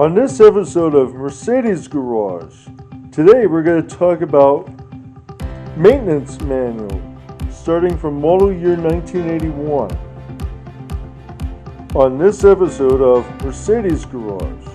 On this episode of Mercedes Garage, today we're going to talk about maintenance manual starting from model year 1981. On this episode of Mercedes Garage.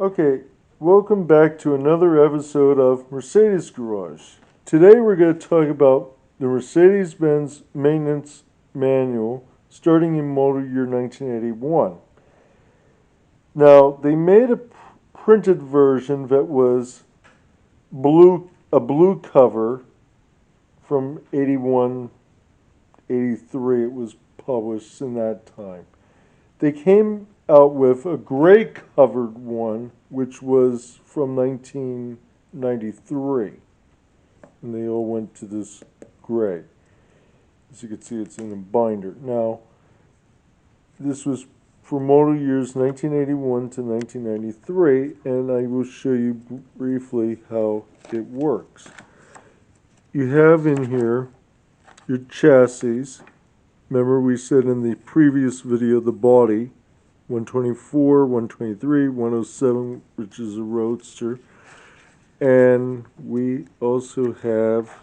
Okay, welcome back to another episode of Mercedes Garage. Today we're going to talk about the Mercedes-Benz maintenance manual starting in model year 1981. Now, they made a printed version that was a blue cover from 81, 83. It was published in that time. They came out with a gray covered one, which was from 1993. And they all went to this gray. As you can see, it's in a binder. Now, this was for model years 1981 to 1993, and I will show you briefly how it works. You have in here your chassis. Remember we said in the previous video the body, 124, 123, 107, which is a roadster. And we also have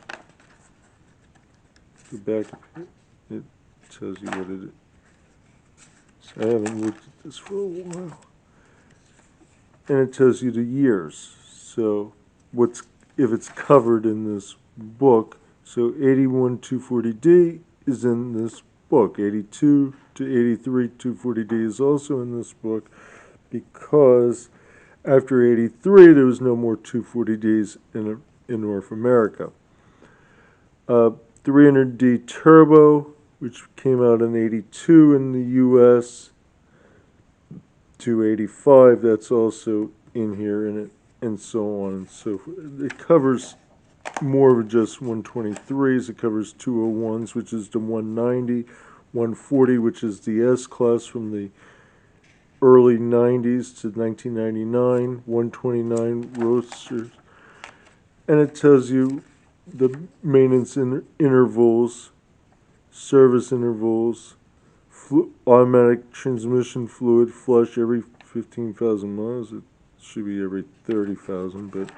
the back, it tells you what it is. So I haven't looked at this for a while. And it tells you the years. So if it's covered in this book. So 81 240D is in this book. 82 to 83 240D is also in this book because after 83 there was no more 240Ds in North America. 300D Turbo, which came out in 82 in the US, to 85, that's also in here, and so on and so forth. It covers more of just 123s. It covers 201s, which is the 190, 140, which is the S-Class from the early 90s to 1999, 129 Roadsters. And it tells you the maintenance intervals, service intervals, automatic transmission fluid flush every 15,000 miles. It should be every 30,000, but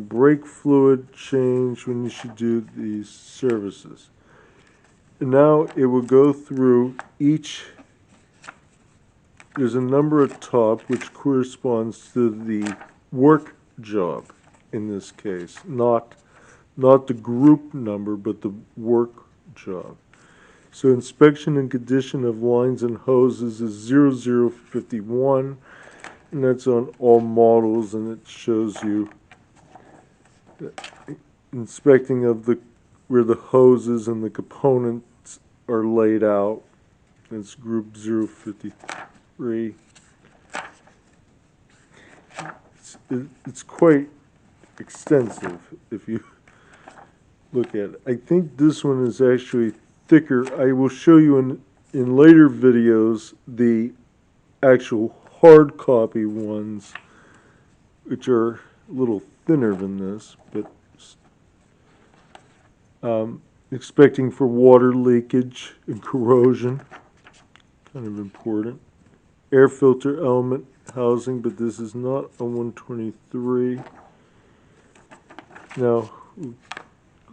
brake fluid change when you should do these services. And now it will go through each. There's a number at top which corresponds to the work job in this case, not the group number, but the work job. So inspection and condition of lines and hoses is 0051, and that's on all models, and it shows you inspecting of where the hoses and the components are laid out. It's group 053. It's quite extensive if you look at it. I think this one is actually thicker. I will show you in later videos the actual hard copy ones, which are a little thinner than this, but expecting for water leakage and corrosion, kind of important. Air filter element housing, but this is not a 123. Now,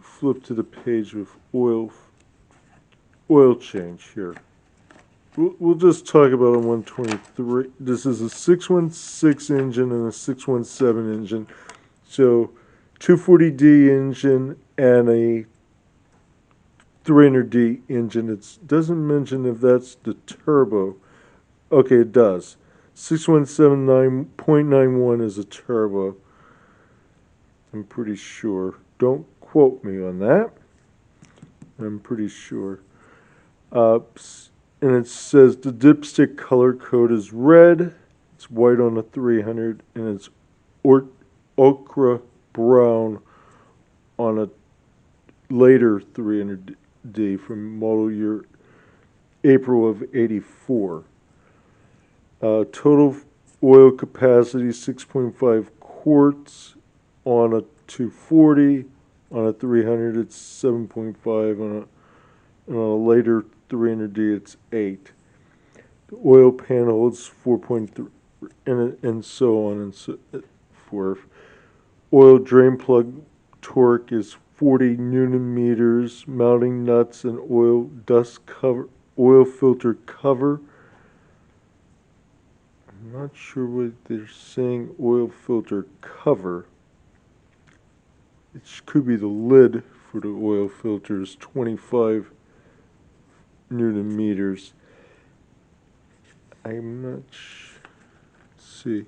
flip to the page with oil change here. We'll just talk about a 123. This is a 616 engine and a 617 engine. So 240D engine and a 300D engine. It doesn't mention if that's the turbo. Okay, it does. 617.91 is a turbo. I'm pretty sure. Don't quote me on that. I'm pretty sure. And it says the dipstick color code is red. It's white on a 300, and it's ochre brown on a later 300D from model year April of '84. Total oil capacity 6.5 quarts. On a 240, on a 300 it's 7.5, on a later 300D it's 8. The oil pan holds 4.3, and so on and so forth. Oil drain plug torque is 40 Newton meters. Mounting nuts and oil dust cover, oil filter cover. I'm not sure what they're saying. Oil filter cover. It could be the lid for the oil filter is 25 Newton meters. I'm not sure. Let's see.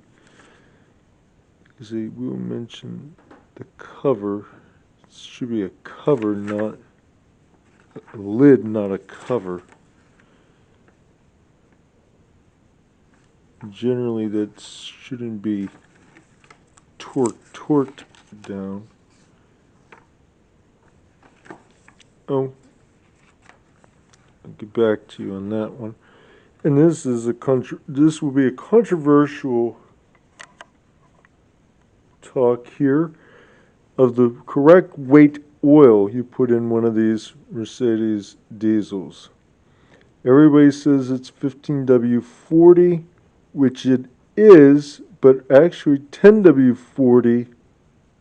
Because they will mention the cover. It should be a cover, not a lid, not a cover. Generally, that shouldn't be torqued down. Oh, I'll get back to you on that one. And this is this will be a controversial talk here of the correct weight oil you put in one of these Mercedes diesels. Everybody says it's 15W40, which it is, but actually 10W40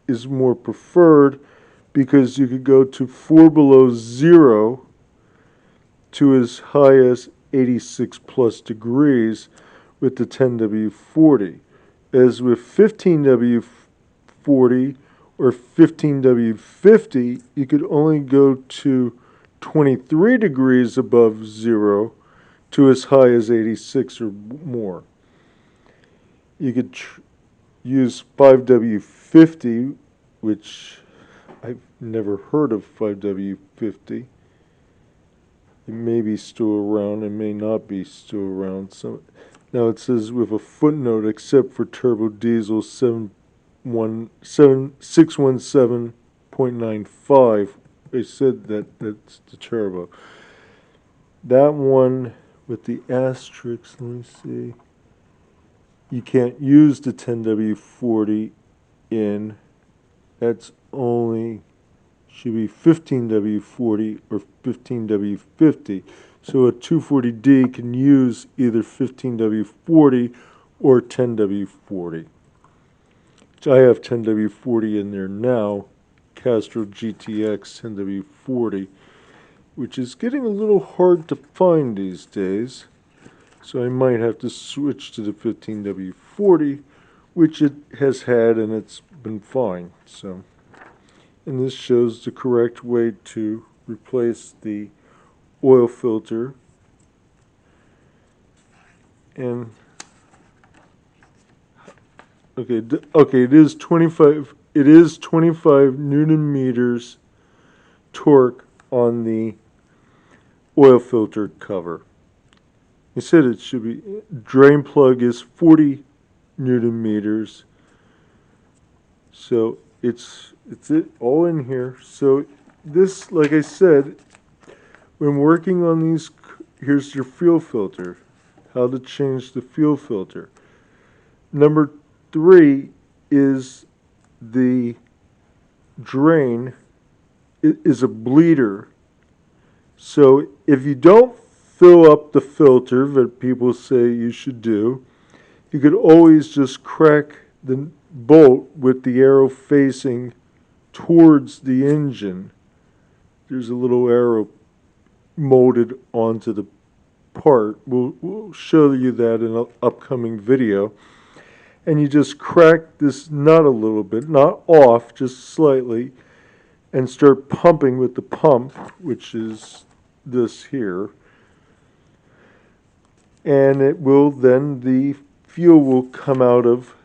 is more preferred because you could go to 4 below 0 to as high as 86 plus degrees with the 10W40. As with 15W40 or 15W50, you could only go to 23 degrees above 0 to as high as 86 or more. You could use 5W50, which I've never heard of 5W50. It may be still around, it may not be still around. So now it says with a footnote, except for turbo diesel 617.95. They said that that's the turbo. That one with the asterisk, let me see. You can't use the 10W40 in. That's only should be 15W40 or 15W50. So a 240D can use either 15W40 or 10W40. Which I have 10W40 in there now, Castrol GTX 10W40, which is getting a little hard to find these days. So I might have to switch to the 15W40, which it has had and it's been fine. So, and this shows the correct way to replace the oil filter. And okay, it is 25. It is 25 Newton meters torque on the oil filter cover. He said it should be, drain plug is 40 Newton meters. So it's it all in here. So this, like I said, when working on these, here's your fuel filter. How to change the fuel filter. Number 3 is the drain. It is a bleeder. So if you don't fill up the filter that people say you should do, you could always just crack the bolt with the arrow facing towards the engine. There's a little arrow molded onto the part. We'll show you that in an upcoming video. And you just crack this nut a little bit, not off, just slightly, and start pumping with the pump, which is this here. And it will then, the fuel will come out of,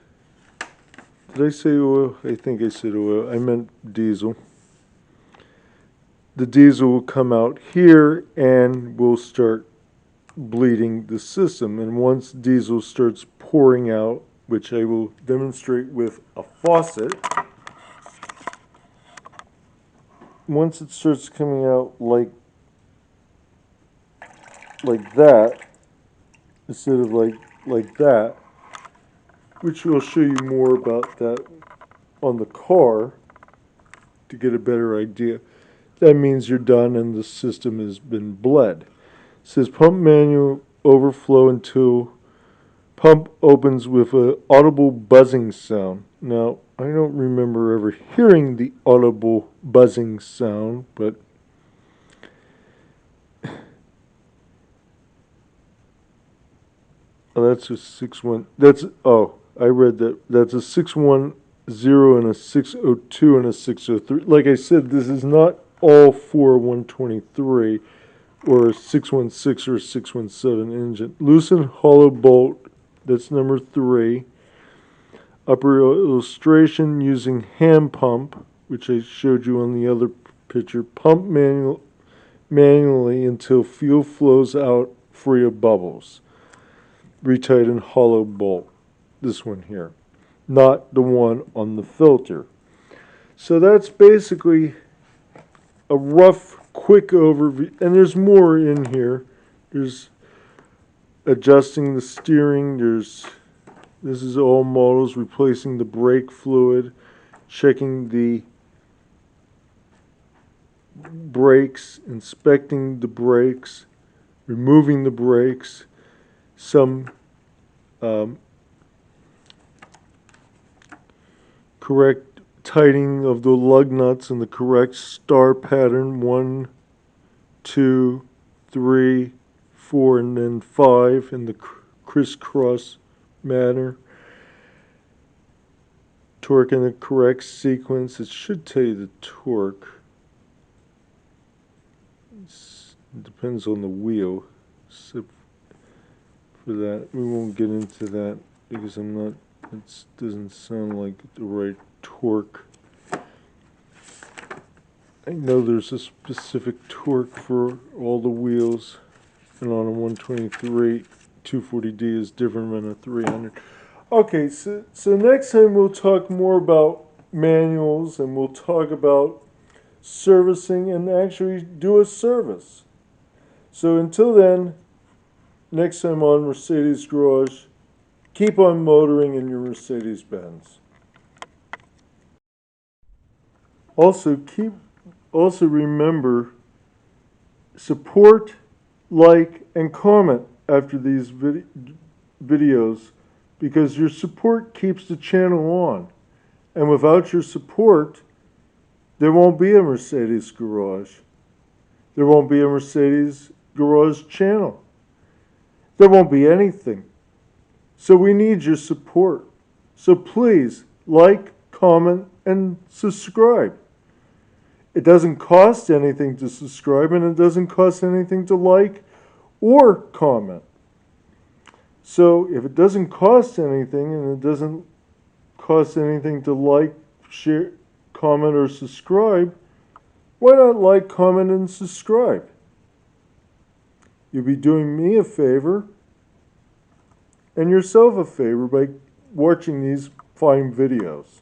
did I say oil? I think I said oil. I meant diesel. The diesel will come out here and will start bleeding the system. And once diesel starts pouring out, which I will demonstrate with a faucet, once it starts coming out like that, instead of like that, which will show you more about that on the car to get a better idea. That means you're done and the system has been bled. It says pump manual overflow until pump opens with an audible buzzing sound. Now, I don't remember ever hearing the audible buzzing sound, but oh, that's a 6-1. I read that. That's a 610 and a 602 and a 603. Like I said, this is not all four 123 or a 616 or a 617 engine. Loosen hollow bolt, that's number 3. Upper illustration using hand pump, which I showed you on the other picture. Pump manually until fuel flows out free of bubbles. Retighten hollow bolt. This one here, not the one on the filter. So that's basically a rough, quick overview, and there's more in here. There's adjusting the steering. This is all models, replacing the brake fluid, checking the brakes, inspecting the brakes, removing the brakes, some correct tightening of the lug nuts in the correct star pattern, 1, 2, 3, 4, and then 5 in the crisscross manner. Torque in the correct sequence. It should tell you the torque. It depends on the wheel. So for that, we won't get into that because it doesn't sound like the right torque. I know there's a specific torque for all the wheels, and on a 123, 240D is different than a 300. Okay, so next time we'll talk more about manuals, and we'll talk about servicing and actually do a service. So until then, next time on Mercedes Garage, keep on motoring in your Mercedes-Benz. Also remember, support, like, and comment after these videos, because your support keeps the channel on. And without your support, there won't be a Mercedes Garage. There won't be a Mercedes Garage channel. There won't be anything. So we need your support. So please, like, comment, and subscribe. It doesn't cost anything to subscribe, and it doesn't cost anything to like or comment. So if it doesn't cost anything, and it doesn't cost anything to like, share, comment, or subscribe, why not like, comment, and subscribe? You'll be doing me a favor and yourself a favor by watching these fine videos.